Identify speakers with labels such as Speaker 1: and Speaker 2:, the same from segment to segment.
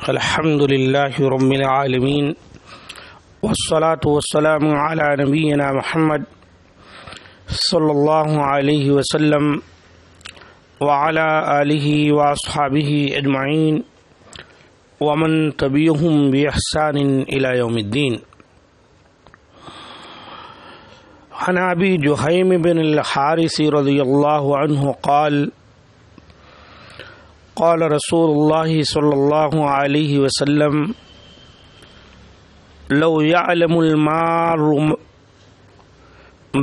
Speaker 1: الحمد لله رب العالمين والصلاة والسلام على نبينا محمد صلى الله عليه وسلم وعلى آله وأصحابه أجمعين ومن تبعهم بإحسان إلى يوم الدين. عن أبي جهيم بن الحارث رضي الله عنه قال قال رسول الله صلى الله عليه وسلم لو يعلم المار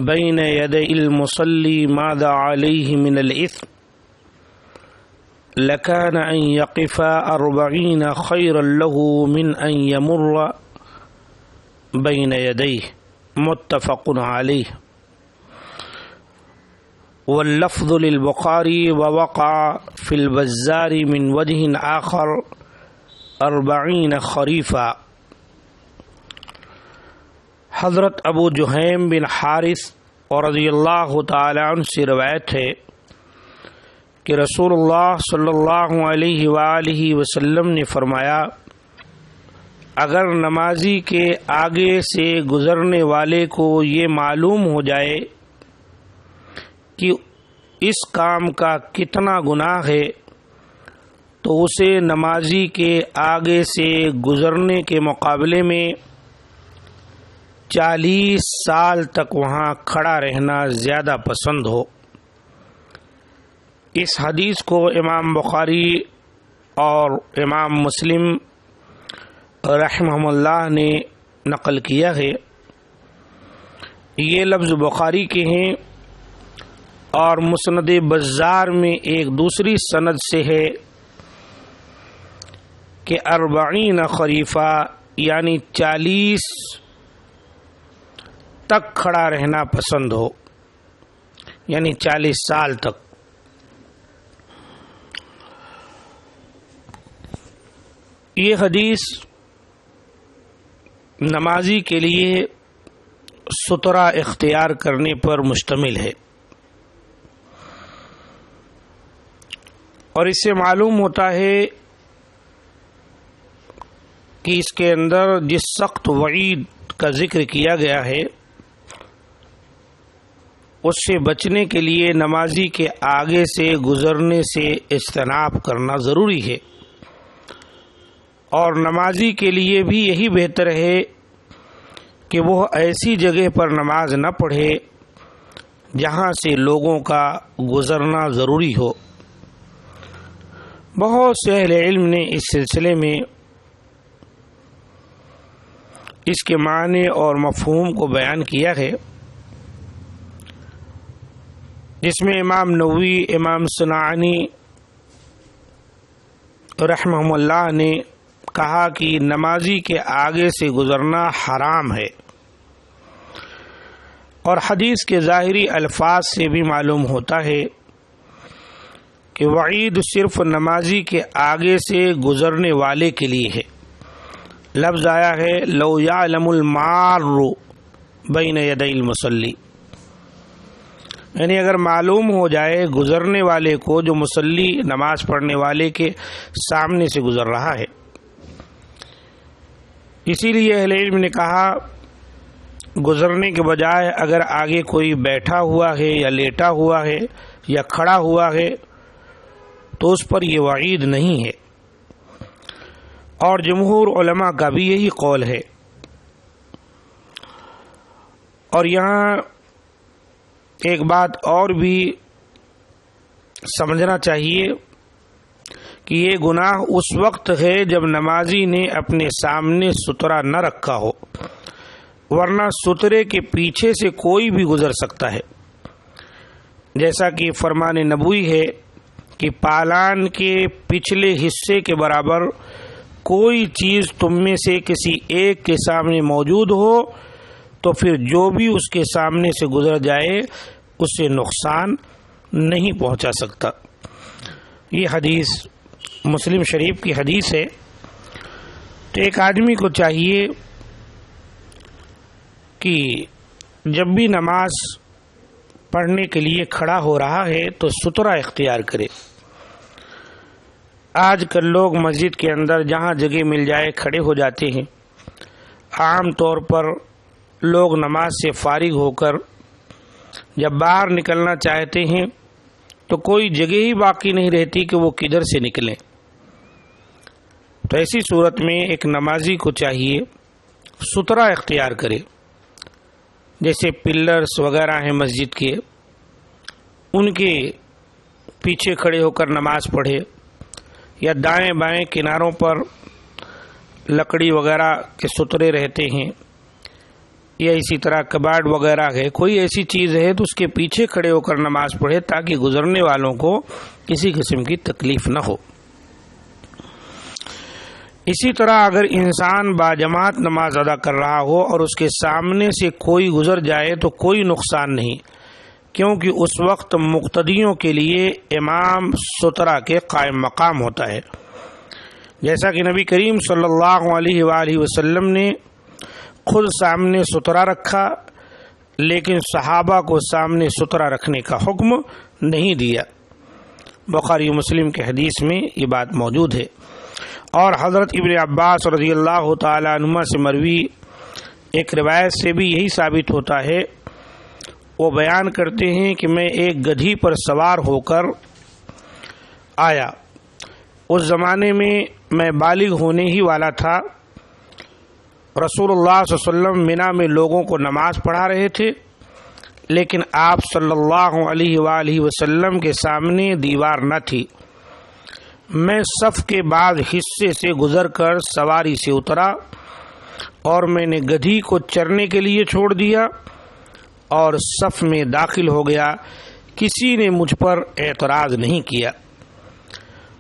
Speaker 1: بين يدي المصلي ماذا عليه من الإثم لكان أن يقف 40 خيرا له من أن يمر بين يديه. متفق عليه. واللفظ للبخاري ووقع في البزار من وجه آخر 40 خريفا. حضرت ابو جہیم بن حارث رضی اللہ تعالی عنہ سے روایت ہے کہ رسول اللہ صلی اللہ علیہ وآلہ وسلم نے فرمایا، اگر نمازی کے آگے سے گزرنے والے کو یہ معلوم ہو جائے کہ اس کام کا کتنا گناہ ہے تو اسے نمازی کے آگے سے گزرنے کے مقابلے میں 40 سال تک وہاں کھڑا رہنا زیادہ پسند ہو۔ اس حدیث کو امام بخاری اور امام مسلم رحمہ اللہ نے نقل کیا ہے۔ یہ لفظ بخاری کے ہیں اور مسند بزار میں ایک دوسری سند سے ہے کہ 40 خریفہ یعنی 40 تک کھڑا رہنا پسند ہو، یعنی 40 سال تک۔ یہ حدیث نمازی کے لیے سترہ اختیار کرنے پر مشتمل ہے، اور اس سے معلوم ہوتا ہے کہ اس کے اندر جس سخت وعید کا ذکر کیا گیا ہے اس سے بچنے کے لیے نمازی کے آگے سے گزرنے سے اجتناب کرنا ضروری ہے، اور نمازی کے لیے بھی یہی بہتر ہے کہ وہ ایسی جگہ پر نماز نہ پڑھے جہاں سے لوگوں کا گزرنا ضروری ہو۔ بہت سے اہل علم نے اس سلسلے میں اس کے معنی اور مفہوم کو بیان کیا ہے، جس میں امام نووی، امام صنعانی رحمہ اللہ نے کہا کہ نمازی کے آگے سے گزرنا حرام ہے، اور حدیث کے ظاہری الفاظ سے بھی معلوم ہوتا ہے کہ وعید صرف نمازی کے آگے سے گزرنے والے کے لیے ہے۔ لفظ آیا ہے لو یعلم المار بین یدی المصلی، یعنی اگر معلوم ہو جائے گزرنے والے کو، جو مصلی نماز پڑھنے والے کے سامنے سے گزر رہا ہے۔ اسی لیے اہل علم نے کہا گزرنے کے بجائے اگر آگے کوئی بیٹھا ہوا ہے یا لیٹا ہوا ہے یا کھڑا ہوا ہے تو اس پر یہ وعید نہیں ہے، اور جمہور علماء کا بھی یہی قول ہے۔ اور یہاں ایک بات اور بھی سمجھنا چاہیے کہ یہ گناہ اس وقت ہے جب نمازی نے اپنے سامنے سترہ نہ رکھا ہو، ورنہ سترے کے پیچھے سے کوئی بھی گزر سکتا ہے، جیسا کہ فرمان نبوی ہے کہ پالان کے پچھلے حصے کے برابر کوئی چیز تم میں سے کسی ایک کے سامنے موجود ہو تو پھر جو بھی اس کے سامنے سے گزر جائے اس سے نقصان نہیں پہنچا سکتا۔ یہ حدیث مسلم شریف کی حدیث ہے۔ تو ایک آدمی کو چاہیے کہ جب بھی نماز پڑھنے کے لیے کھڑا ہو رہا ہے تو سترہ اختیار کرے، آج کل لوگ مسجد کے اندر جہاں جگہ مل جائے کھڑے ہو جاتے ہیں۔ عام طور پر لوگ نماز سے فارغ ہو کر جب باہر نکلنا چاہتے ہیں تو کوئی جگہ ہی باقی نہیں رہتی کہ وہ کدھر سے نکلیں۔ تو ایسی صورت میں ایک نمازی کو چاہیے سترا اختیار کرے، جیسے پلرز وغیرہ ہیں مسجد کے، ان کے پیچھے کھڑے ہو کر نماز پڑھے، یا دائیں بائیں کناروں پر لکڑی وغیرہ کے سترے رہتے ہیں، یا اسی طرح کباڑ وغیرہ ہے، کوئی ایسی چیز ہے تو اس کے پیچھے کھڑے ہو کر نماز پڑھے تاکہ گزرنے والوں کو کسی قسم کی تکلیف نہ ہو۔ اسی طرح اگر انسان باجماعت نماز ادا کر رہا ہو اور اس کے سامنے سے کوئی گزر جائے تو کوئی نقصان نہیں، کیونکہ اس وقت مقتدیوں کے لیے امام سترہ کے قائم مقام ہوتا ہے، جیسا کہ نبی کریم صلی اللہ علیہ وآلہ وسلم نے خود سامنے سترہ رکھا، لیکن صحابہ کو سامنے سترہ رکھنے کا حکم نہیں دیا۔ بخاری مسلم کے حدیث میں یہ بات موجود ہے۔ اور حضرت ابن عباس رضی اللہ تعالی عنہما سے مروی ایک روایت سے بھی یہی ثابت ہوتا ہے، وہ بیان کرتے ہیں کہ میں ایک گدھی پر سوار ہو کر آیا، اس زمانے میں بالغ ہونے ہی والا تھا، رسول اللہ صلی اللہ علیہ وسلم منا میں لوگوں کو نماز پڑھا رہے تھے، لیکن آپ صلی اللہ علیہ وآلہ وسلم کے سامنے دیوار نہ تھی۔ میں صف کے بعض حصے سے گزر کر سواری سے اترا اور میں نے گدھی کو چرنے کے لیے چھوڑ دیا اور صف میں داخل ہو گیا، کسی نے مجھ پر اعتراض نہیں کیا۔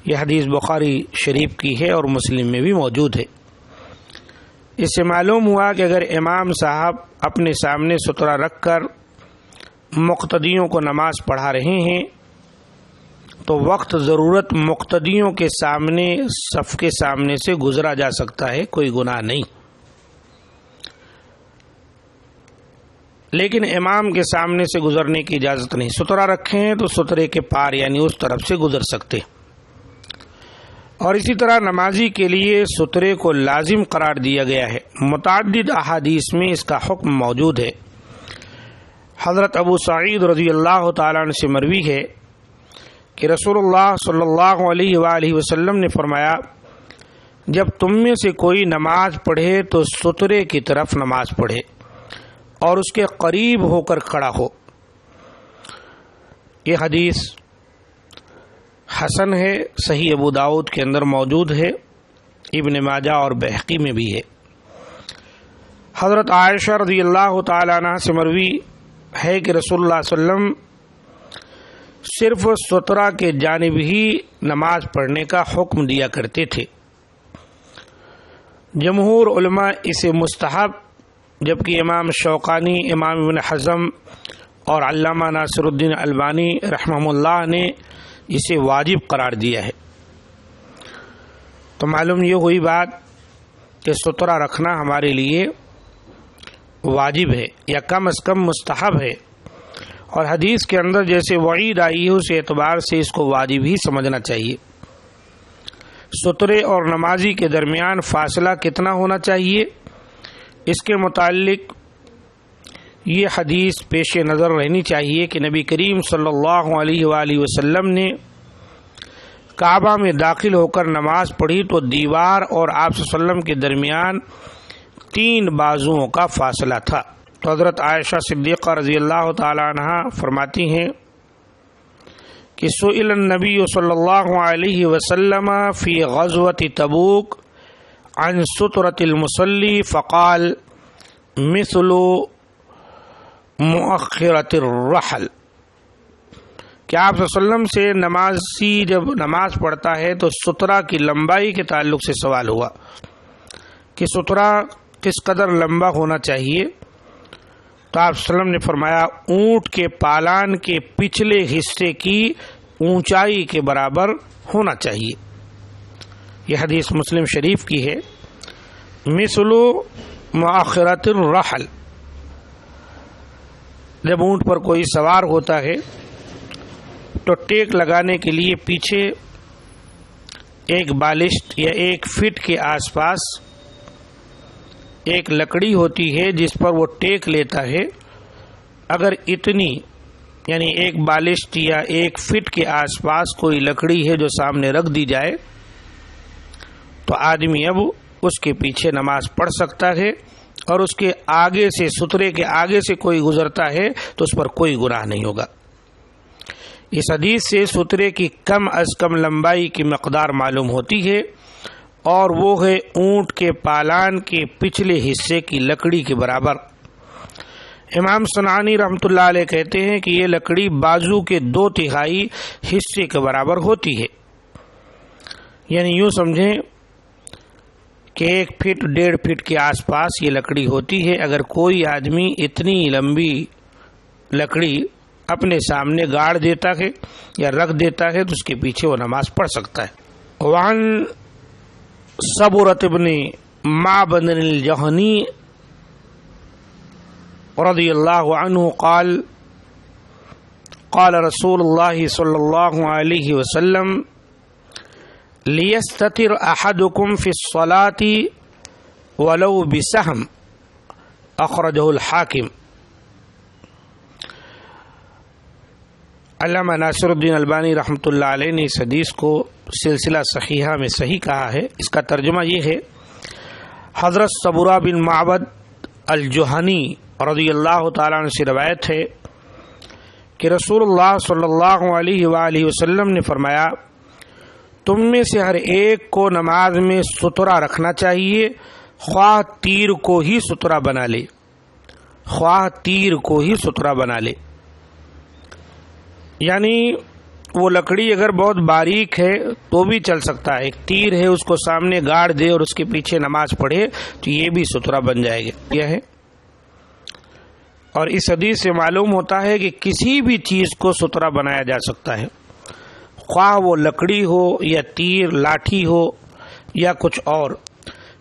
Speaker 1: یہ حدیث بخاری شریف کی ہے اور مسلم میں بھی موجود ہے۔ اس سے معلوم ہوا کہ اگر امام صاحب اپنے سامنے سترہ رکھ کر مقتدیوں کو نماز پڑھا رہے ہیں تو وقت ضرورت مقتدیوں کے سامنے صف کے سامنے سے گزرا جا سکتا ہے، کوئی گناہ نہیں، لیکن امام کے سامنے سے گزرنے کی اجازت نہیں۔ سترہ رکھے ہیں تو سترے کے پار یعنی اس طرف سے گزر سکتے۔ اور اسی طرح نمازی کے لیے سترے کو لازم قرار دیا گیا ہے، متعدد احادیث میں اس کا حکم موجود ہے۔ حضرت ابو سعید رضی اللہ تعالیٰ عنہ سے مروی ہے کہ رسول اللہ صلی اللہ علیہ وآلہ وسلم نے فرمایا، جب تم میں سے کوئی نماز پڑھے تو سترے کی طرف نماز پڑھے اور اس کے قریب ہو کر کھڑا ہو۔ یہ حدیث حسن ہے، صحیح ابو داؤد کے اندر موجود ہے، ابن ماجہ اور بہقی میں بھی ہے۔ حضرت عائشہ رضی اللہ تعالی عنہ سے مروی ہے کہ رسول اللہ صلی اللہ علیہ وسلم صرف سترہ کے جانب ہی نماز پڑھنے کا حکم دیا کرتے تھے۔ جمہور علماء اسے مستحب، جبکہ امام شوقانی، امام ابن حزم اور علامہ ناصر الدین البانی رحمہ اللہ نے اسے واجب قرار دیا ہے۔ تو معلوم یہ ہوئی بات کہ سترہ رکھنا ہمارے لیے واجب ہے یا کم از کم مستحب ہے، اور حدیث کے اندر جیسے وعید آئی ہے اس اعتبار سے اس کو واجب ہی سمجھنا چاہیے۔ سترے اور نمازی کے درمیان فاصلہ کتنا ہونا چاہیے، اس کے متعلق یہ حدیث پیش نظر رہنی چاہیے کہ نبی کریم صلی اللہ علیہ وآلہ وسلم نے کعبہ میں داخل ہو کر نماز پڑھی تو دیوار اور آپ صلی اللہ علیہ وسلم کے درمیان 3 بازوؤں کا فاصلہ تھا۔ تو حضرت عائشہ صدیقہ رضی اللہ تعالی عنہ فرماتی ہیں کہ سئل النبی صلی اللہ علیہ وسلم فی غزوۃ تبوک عن سترۃ المصلی فقال مثل مؤخرۃ الرحل، کہ آپ صلی اللہ علیہ وسلم سے نمازی جب نماز پڑھتا ہے تو سترہ کی لمبائی کے تعلق سے سوال ہوا کہ سترہ کس قدر لمبا ہونا چاہیے، تو آپ صلی اللہ علیہ وسلم نے فرمایا اونٹ کے پالان کے پچھلے حصے کی اونچائی کے برابر ہونا چاہیے۔ یہ حدیث مسلم شریف کی ہے۔ مثل مؤخرۃ الرحل، جب اونٹ پر کوئی سوار ہوتا ہے تو ٹیک لگانے کے لیے پیچھے ایک بالشت یا 1 فٹ کے آس پاس ایک لکڑی ہوتی ہے جس پر وہ ٹیک لیتا ہے، اگر اتنی یعنی 1 بالشت یا 1 فٹ کے آس پاس کوئی لکڑی ہے جو سامنے رکھ دی جائے تو آدمی اب اس کے پیچھے نماز پڑھ سکتا ہے، اور اس کے آگے سے سترے کے آگے سے کوئی گزرتا ہے تو اس پر کوئی گناہ نہیں ہوگا۔ اس حدیث سے سترے کی کم از کم لمبائی کی مقدار معلوم ہوتی ہے، اور وہ ہے اونٹ کے پالان کے پچھلے حصے کی لکڑی کے برابر۔ امام صنعانی رحمۃ اللہ علیہ کہتے ہیں کہ یہ لکڑی بازو کے 2/3 حصے کے برابر ہوتی ہے، یعنی یوں سمجھیں کہ 1 فٹ 1.5 فٹ کے آس پاس یہ لکڑی ہوتی ہے۔ اگر کوئی آدمی اتنی لمبی لکڑی اپنے سامنے گاڑ دیتا ہے یا رکھ دیتا ہے تو اس کے پیچھے وہ نماز پڑھ سکتا ہے۔ وعن صبرۃ بن معبد الجہنی رضی اللہ عنہ قال قال رسول اللہ صلی اللہ علیہ وسلم لیستتر احدکم فی الصلاة ولو بسہم، اخرجہ الحاکم۔ علامہ ناصر الدین البانی رحمۃ اللہ علیہ نے اس حدیث کو سلسلہ صحیحہ میں صحیح کہا ہے۔ اس کا ترجمہ یہ ہے، حضرت صبرہ بن معبد الجہنی رضی اللہ تعالیٰ عنہ سے روایت ہے کہ رسول اللہ صلی اللہ علیہ وآلہ وسلم نے فرمایا، تم میں سے ہر ایک کو نماز میں سترہ رکھنا چاہیے، خواہ تیر کو ہی سترہ بنا لے، خواہ تیر کو ہی سترہ بنا لے۔ یعنی وہ لکڑی اگر بہت باریک ہے تو بھی چل سکتا ہے، ایک تیر ہے اس کو سامنے گاڑ دے اور اس کے پیچھے نماز پڑھے تو یہ بھی سترہ بن جائے گا۔ یہ ہے، اور اس حدیث سے معلوم ہوتا ہے کہ کسی بھی چیز کو سترہ بنایا جا سکتا ہے، خواہ وہ لکڑی ہو یا تیر لاٹھی ہو یا کچھ اور،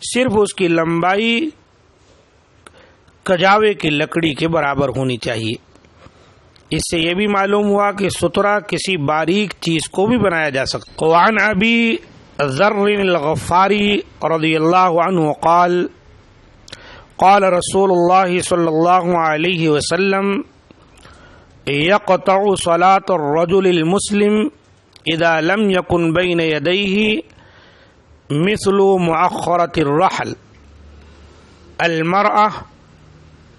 Speaker 1: صرف اس کی لمبائی کجاوے کی لکڑی کے برابر ہونی چاہیے۔ اس سے یہ بھی معلوم ہوا کہ سترہ کسی باریک چیز کو بھی بنایا جا سکتا۔ وعن ابی ذر الغفاری رضی اللہ عنہ قال قال رسول اللہ صلی اللہ علیہ وسلم یقطع صلاة الرجل المسلم اذا لم يكن بين يديه مثل مؤخرة الرحل المرأة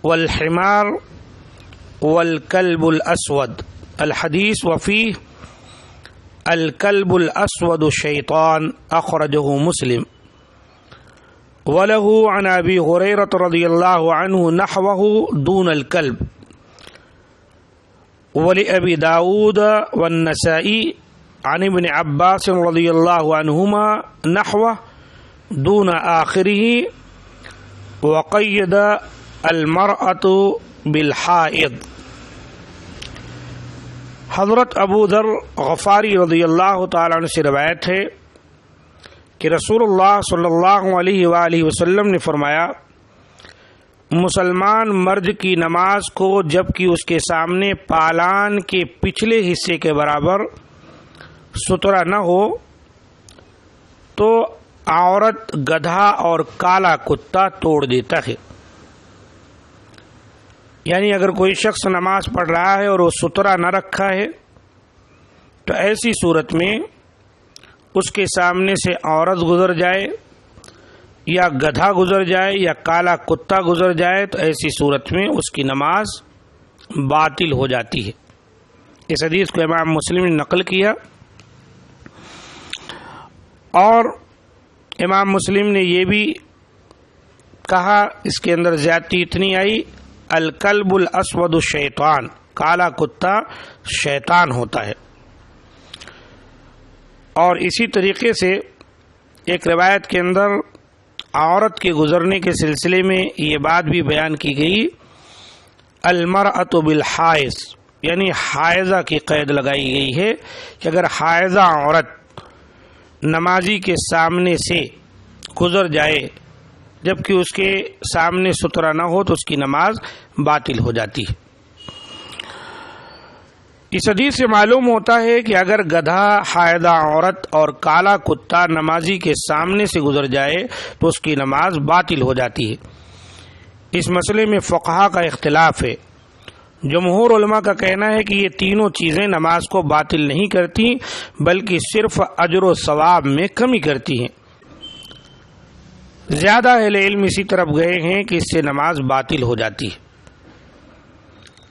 Speaker 1: والحمار والكلب الأسود، الحديث وفيه الكلب الأسود الشيطان، أخرجه مسلم۔ وله عن أبي هريرة رضي الله عنه نحوه دون الكلب، ولأبي داود والنسائي عن ابن عباس رضي الله عنهما نحوه دون آخره، وقيد المرأة بالحائض۔ حضرت ابو ذر غفاری رضی اللہ تعالیٰ عنہ سے روایت ہے کہ رسول اللہ صلی اللہ علیہ وآلہ وسلم نے فرمایا، مسلمان مرد کی نماز کو جبکہ اس کے سامنے پالان کے پچھلے حصے کے برابر سترہ نہ ہو تو عورت گدھا اور کالا کتا توڑ دیتا ہے۔ یعنی اگر کوئی شخص نماز پڑھ رہا ہے اور وہ سترہ نہ رکھا ہے تو ایسی صورت میں اس کے سامنے سے عورت گزر جائے یا گدھا گزر جائے یا کالا کتا گزر جائے تو ایسی صورت میں اس کی نماز باطل ہو جاتی ہے۔ اس حدیث کو امام مسلم نے نقل کیا، اور امام مسلم نے یہ بھی کہا، اس کے اندر زیادتی اتنی آئی، الکلب الاسود الشیطان، کالا کتا شیطان ہوتا ہے۔ اور اسی طریقے سے ایک روایت کے اندر عورت کے گزرنے کے سلسلے میں یہ بات بھی بیان کی گئی، المرأۃ بالحائض، یعنی حائضہ کی قید لگائی گئی ہے کہ اگر حائضہ عورت نمازی کے سامنے سے گزر جائے جبکہ اس کے سامنے سترہ نہ ہو تو اس کی نماز باطل ہو جاتی ہے۔ اس حدیث سے معلوم ہوتا ہے کہ اگر گدھا، حائضہ عورت اور کالا کتا نمازی کے سامنے سے گزر جائے تو اس کی نماز باطل ہو جاتی ہے۔ اس مسئلے میں فقہا کا اختلاف ہے۔ جمہور علماء کا کہنا ہے کہ یہ تینوں چیزیں نماز کو باطل نہیں کرتی بلکہ صرف اجر و ثواب میں کمی کرتی ہیں۔ زیادہ اہل علم اسی طرف گئے ہیں کہ اس سے نماز باطل ہو جاتی ہے۔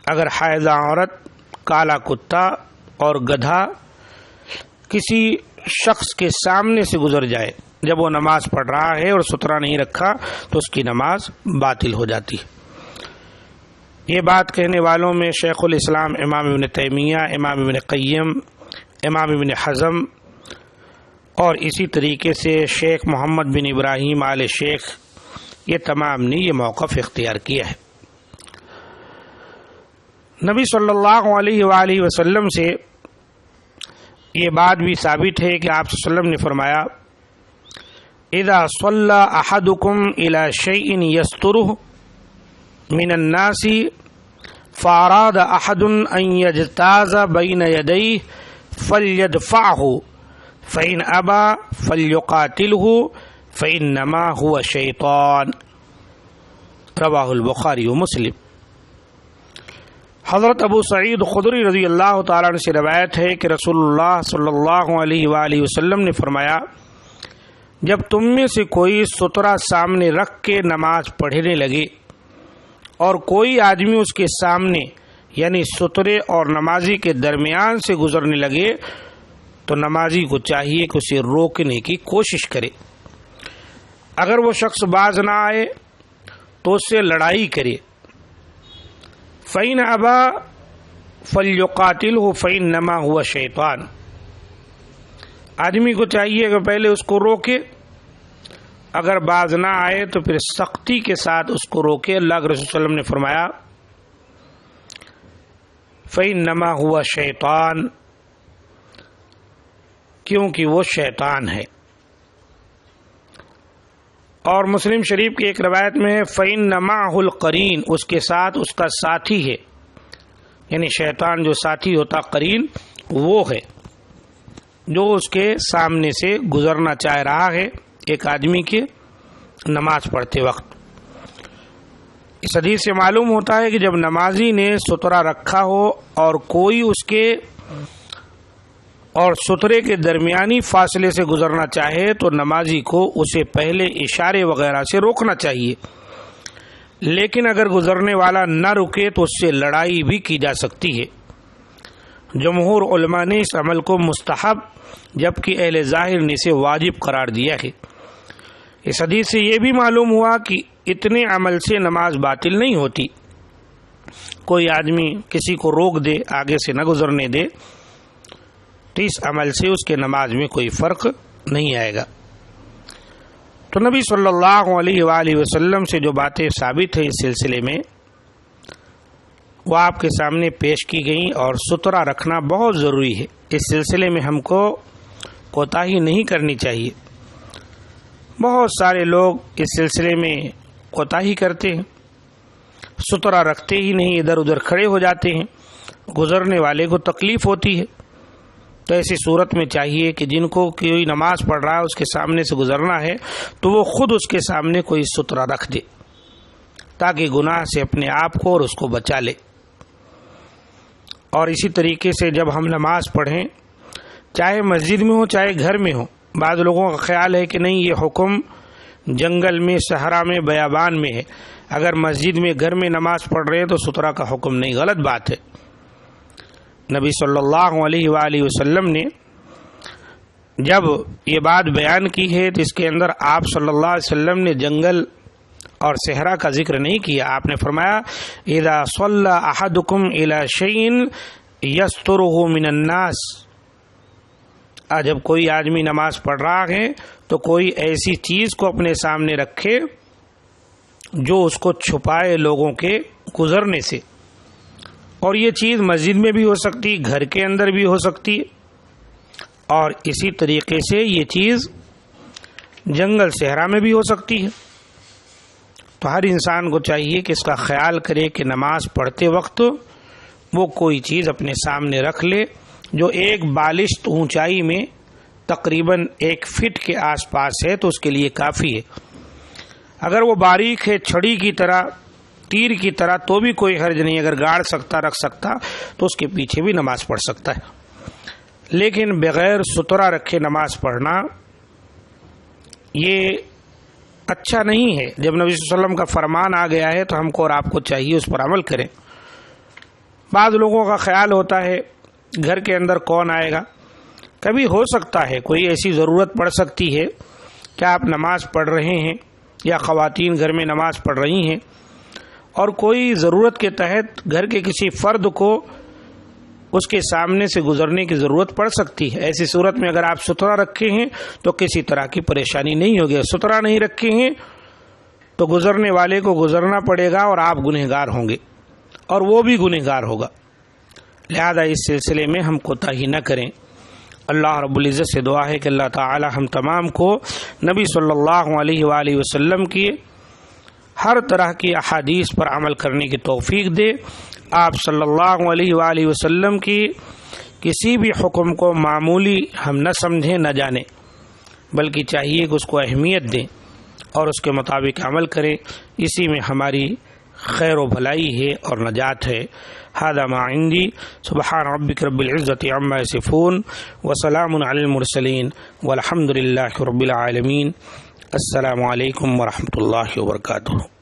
Speaker 1: اگر حائضہ عورت، کالا کتا اور گدھا کسی شخص کے سامنے سے گزر جائے جب وہ نماز پڑھ رہا ہے اور سترہ نہیں رکھا تو اس کی نماز باطل ہو جاتی ہے۔ یہ بات کہنے والوں میں شیخ الاسلام امام ابن تیمیہ، امام ابن قیم، امام ابن حزم اور اسی طریقے سے شیخ محمد بن ابراہیم آل شیخ، یہ تمام نے یہ موقف اختیار کیا ہے۔ نبی صلی اللہ علیہ وآلہ وسلم سے یہ بات بھی ثابت ہے کہ آپ صلی اللہ علیہ وسلم نے فرمایا اذا صلی احدکم الی شیء یسترہ من الناس فاراد احد ان یجتاز بین یدیہ فلیدفعہ فإن ابى فلیقاتلہ فإنما هو شیطان، رواہ البخاری و مسلم۔ حضرت ابو سعید خدری رضی اللہ تعالیٰ عنہ سے روایت ہے کہ رسول اللہ صلی اللہ علیہ وآلہ وسلم نے فرمایا جب تم میں سے کوئی سترہ سامنے رکھ کے نماز پڑھنے لگے اور کوئی آدمی اس کے سامنے یعنی سترے اور نمازی کے درمیان سے گزرنے لگے تو نمازی کو چاہیے کہ اسے روکنے کی کوشش کرے۔ اگر وہ شخص باز نہ آئے تو اس سے لڑائی کرے۔ فَإِنْ أَبَى فَلْيُقَاتِلْهُ فَإِنَّمَا هُوَ شَيْطَانٌ، آدمی کو چاہیے کہ پہلے اس کو روکے، اگر باز نہ آئے تو پھر سختی کے ساتھ اس کو روکے۔ اللہ کے رسول صلی اللہ علیہ وسلم نے فرمایا فَإِنَّمَا هُوَ شَيْطَانٌ، کیونکہ وہ شیطان ہے۔ اور مسلم شریف کی ایک روایت میں ہے فَإِنَّ مَعَهُ الْقَرِينُ، اس کے ساتھ اس کا ساتھی ہے، یعنی شیطان جو ساتھی ہوتا قرین وہ ہے جو اس کے سامنے سے گزرنا چاہ رہا ہے ایک آدمی کے نماز پڑھتے وقت۔ اس حدیث سے معلوم ہوتا ہے کہ جب نمازی نے سترہ رکھا ہو اور کوئی اس کے اور سترے کے درمیانی فاصلے سے گزرنا چاہے تو نمازی کو اسے پہلے اشارے وغیرہ سے روکنا چاہیے، لیکن اگر گزرنے والا نہ رکے تو اس سے لڑائی بھی کی جا سکتی ہے۔ جمہور علماء نے اس عمل کو مستحب جبکہ اہل ظاہر نے اسے واجب قرار دیا ہے۔ اس حدیث سے یہ بھی معلوم ہوا کہ اتنے عمل سے نماز باطل نہیں ہوتی۔ کوئی آدمی کسی کو روک دے، آگے سے نہ گزرنے دے تو اس عمل سے اس کے نماز میں کوئی فرق نہیں آئے گا۔ تو نبی صلی اللہ علیہ وآلہ وسلم سے جو باتیں ثابت ہیں اس سلسلے میں وہ آپ کے سامنے پیش کی گئیں، اور سترہ رکھنا بہت ضروری ہے۔ اس سلسلے میں ہم کو کوتاہی نہیں کرنی چاہیے۔ بہت سارے لوگ اس سلسلے میں کوتاہی کرتے ہیں، سترہ رکھتے ہی نہیں، ادھر ادھر کھڑے ہو جاتے ہیں، گزرنے والے کو تکلیف ہوتی ہے۔ تو ایسی صورت میں چاہیے کہ جن کو کوئی نماز پڑھ رہا ہے اس کے سامنے سے گزرنا ہے تو وہ خود اس کے سامنے کوئی سترہ رکھ دے تاکہ گناہ سے اپنے آپ کو اور اس کو بچا لے۔ اور اسی طریقے سے جب ہم نماز پڑھیں، چاہے مسجد میں ہو چاہے گھر میں ہو، بعض لوگوں کا خیال ہے کہ نہیں یہ حکم جنگل میں، صحرا میں، بیابان میں ہے، اگر مسجد میں گھر میں نماز پڑھ رہے ہیں تو سترہ کا حکم نہیں، غلط بات ہے۔ نبی صلی اللہ علیہ وآلہ وسلم نے جب یہ بات بیان کی ہے تو اس کے اندر آپ صلی اللہ علیہ وسلم نے جنگل اور صحرا کا ذکر نہیں کیا۔ آپ نے فرمایا اذا صلی احدکم الی شیء یسترہ من الناس، جب کوئی آدمی نماز پڑھ رہا ہے تو کوئی ایسی چیز کو اپنے سامنے رکھے جو اس کو چھپائے لوگوں کے گزرنے سے، اور یہ چیز مسجد میں بھی ہو سکتی، گھر کے اندر بھی ہو سکتی، اور اسی طریقے سے یہ چیز جنگل صحرا میں بھی ہو سکتی ہے۔ تو ہر انسان کو چاہیے کہ اس کا خیال کرے کہ نماز پڑھتے وقت وہ کوئی چیز اپنے سامنے رکھ لے جو ایک بالشت اونچائی میں تقریباً 1 فٹ کے آس پاس ہے تو اس کے لیے کافی ہے. اگر وہ باریک ہے چھڑی کی طرح، تیر کی طرح، تو بھی کوئی حرج نہیں. اگر گاڑ سکتا، رکھ سکتا تو اس کے پیچھے بھی نماز پڑھ سکتا ہے. لیکن بغیر سترہ رکھے نماز پڑھنا یہ اچھا نہیں ہے. جب نبی صلی اللہ علیہ وسلم کا فرمان آ گیا ہے تو ہم کو اور آپ کو چاہیے اس پر عمل کریں. بعض لوگوں کا خیال ہوتا ہے گھر کے اندر کون آئے گا. کبھی ہو سکتا ہے کوئی ایسی ضرورت پڑ سکتی ہے کہ آپ نماز پڑھ رہے ہیں یا خواتین گھر میں نماز پڑھ رہی ہیں اور کوئی ضرورت کے تحت گھر کے کسی فرد کو اس کے سامنے سے گزرنے کی ضرورت پڑ سکتی ہے. ایسی صورت میں اگر آپ سترہ رکھے ہیں تو کسی طرح کی پریشانی نہیں ہوگی. سترہ نہیں رکھے ہیں تو گزرنے والے کو گزرنا پڑے گا اور آپ گنہگار ہوں گے اور وہ بھی گنہگار ہوگا. لہذا اس سلسلے میں ہم کوتاہی نہ کریں. اللہ رب العزت سے دعا ہے کہ اللہ تعالی ہم تمام کو نبی صلی اللہ علیہ وآلہ وسلم کی ہر طرح کی احادیث پر عمل کرنے کی توفیق دے. آپ صلی اللہ علیہ وآلہ وسلم کی کسی بھی حکم کو معمولی ہم نہ سمجھیں نہ جانیں، بلکہ چاہیے کہ اس کو اہمیت دیں اور اس کے مطابق عمل کریں. اسی میں ہماری خیر و بھلائی ہے اور نجات ہے. هذا ما عندي. سبحان ربك رب العزة عما يصفون وسلام على المرسلين والحمد لله رب العالمين. السلام علیکم ورحمۃ اللہ وبرکاتہ.